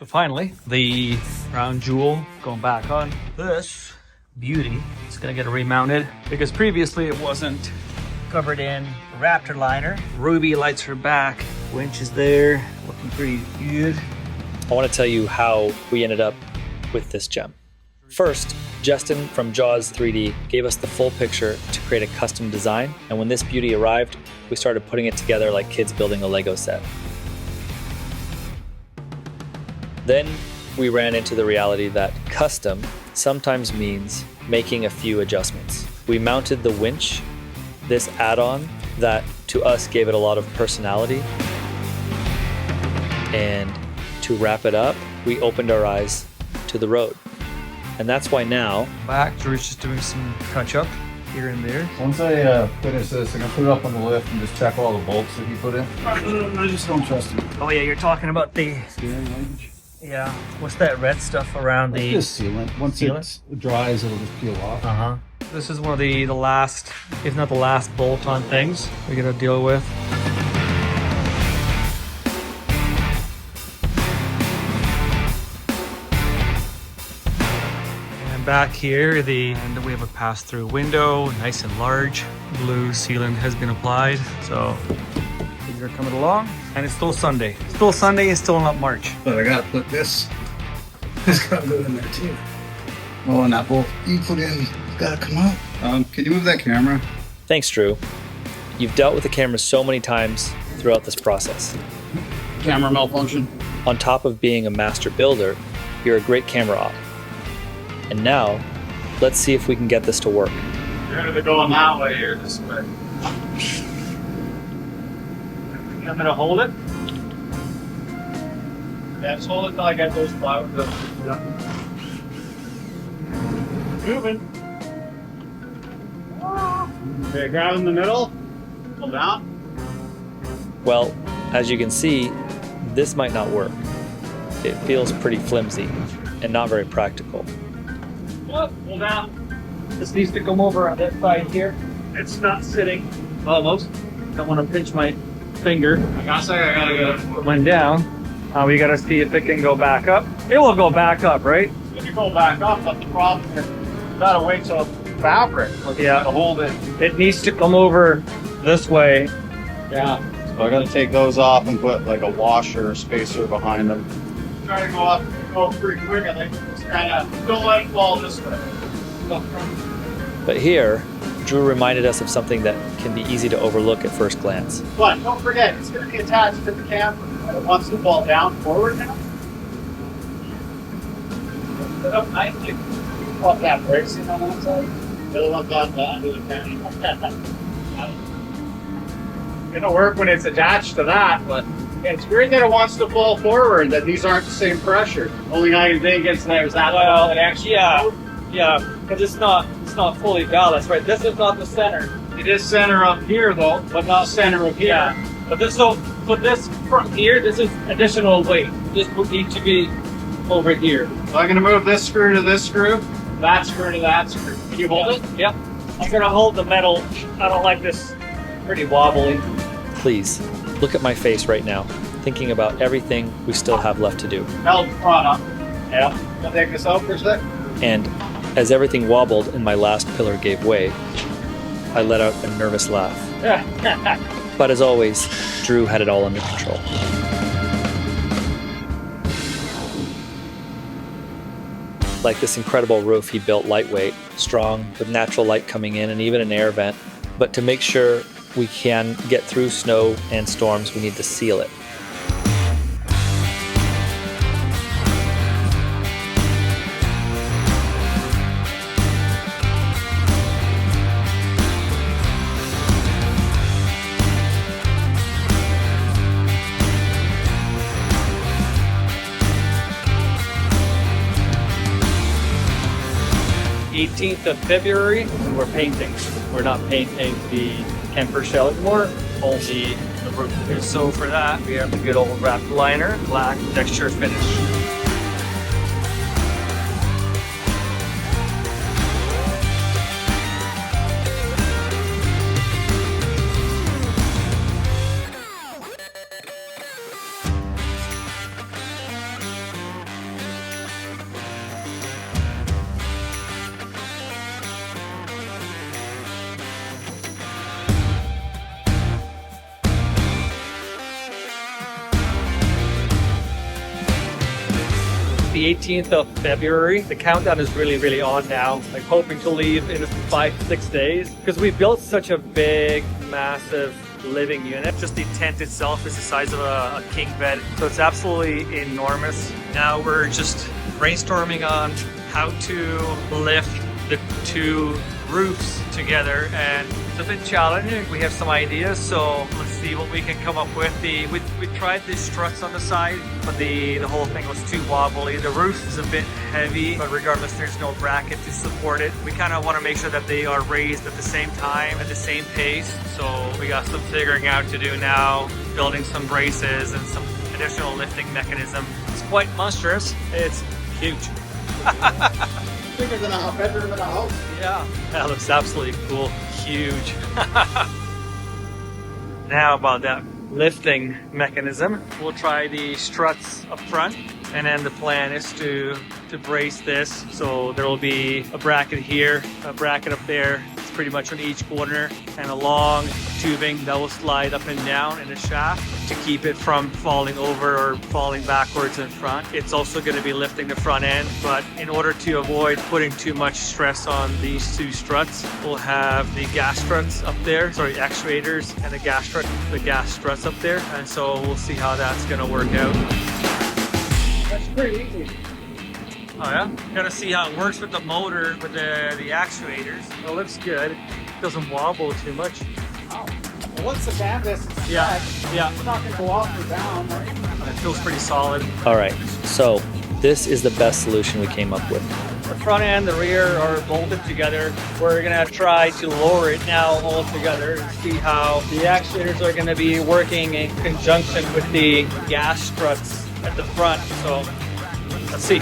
So finally, the crown jewel going back on. This beauty is gonna get remounted because previously it wasn't covered in Raptor liner. Ruby lights her back. Winch is there, looking pretty good. I want to tell you how we ended up with this gem. First, Justin from Jaws 3D gave us the full picture to create a custom design, and when this beauty arrived, we started putting it together like kids building a Lego set. Then we ran into the reality that custom sometimes means making a few adjustments. We mounted the winch, this add-on that to us gave it a lot of personality. And to wrap it up, we opened our eyes to the road. And that's why now, Back, Drew's just doing some touch-up here and there. Once I finish this, I'm gonna put it up on the lift and just check all the bolts that he put in. I just don't trust him. Oh yeah, you're talking about the, Steering linkage. yeah, what's that red stuff around the... Just sealant. Once it dries, it'll just peel off. Uh-huh. This is one of the last, if not the last bolt-on things we gotta deal with. And back here, and we have a pass-through window, nice and large. Blue sealant has been applied, so things are coming along. And it's still Sunday. Still Sunday and still not March. But I gotta put this gotta go in there too. Oh, and that bolt you put in gotta come out. Can you move that camera? thanks Drew, you've dealt with the camera so many times throughout this process. Camera malfunction. On top of being a master builder, you're a great camera op. And now, let's see if we can get this to work. You're gonna be going that way here, this way. I'm gonna hold it. Yeah, just hold it till I get those flowers up. Yeah. Moving. Okay, grab in the middle. Pull down. Well, as you can see, this might not work. It feels pretty flimsy and not very practical. Pull down. This needs to come over on that side here. It's not sitting. Almost. Don't want to pinch my finger. I gotta get it. Went down. We gotta see if it can go back up. It will go back up, right? If you go back up, but the problem is you gotta wait till fabric Yeah. to hold it. It needs to come over this way. Yeah. So I gotta take those off and put like a washer or spacer behind them. Try to go pretty quick. I think just kind of don't let it fall this way. But here, Drew reminded us of something that can be easy to overlook at first glance. But don't forget, it's going to be attached to the camera. It wants to fall down forward now. Put it up nicely. Pop that brakes in on that side. The other one's on the under the camera. It's going to work when it's attached to that, but it's weird that it wants to fall forward, that these aren't the same pressure. Only I can think is there's that Well, it actually Yeah, because it's not fully balanced, right? This is not the center. It is center up here though, but not center up here. Yeah, but this from here, this is additional weight. This would need to be over here. So I'm gonna move this screw to this screw, that screw to that screw. Can you hold it? Yep. I'm gonna hold the metal. I don't like this. Pretty wobbly. Please, look at my face right now, thinking about everything we still have left to do. Held front up. Yeah. Gonna take this out for a sec. And as everything wobbled and my last pillar gave way, I let out a nervous laugh. But as always, Drew had it all under control. Like this incredible roof he built lightweight, strong, with natural light coming in and even an air vent. But to make sure we can get through snow and storms, we need to seal it. Of February, and we're painting. We're not painting the camper shell anymore, only the roof. So for that, we have the good old wrapped liner, black texture finish. the 18th of February. The countdown is really on now. Like hoping to leave in 5-6 days because we built such a big, massive living unit. Just the tent itself is the size of a king bed, so it's absolutely enormous. Now we're just brainstorming on how to lift the two roofs together, and it's a bit challenging. We have some ideas, so let's see what we can come up with. We tried the struts on the side, but the whole thing was too wobbly. The roof is a bit heavy, but regardless, there's no bracket to support it. We kind of want to make sure that they are raised at the same time, at the same pace. So we got some figuring out to do now, building some braces and some additional lifting mechanism. It's quite monstrous. It's huge. Bigger than a bedroom in a house. Yeah, that looks absolutely cool. Huge. Now about that lifting mechanism, we'll try the struts up front, and then the plan is to brace this. So there will be a bracket here, a bracket up there. It's pretty much on each corner, and a long tubing that will slide up and down in the shaft to keep it from falling over or falling backwards in front. It's also going to be lifting the front end, but in order to avoid putting too much stress on these two struts, we'll have the gas struts up there, sorry, actuators, and the gas struts up there, and so we'll see how that's going to work out. That's pretty easy. Oh yeah? Gotta see how it works with the motor, with the actuators. It looks good. It doesn't wobble too much. Oh. Well, once the canvas is Yeah, set, yeah. it's not going to go up or down. Right? It feels pretty solid. All right, so this is the best solution we came up with. The front and the rear are bolted together. We're gonna try to lower it now all together and see how the actuators are gonna be working in conjunction with the gas struts at the front. So let's see.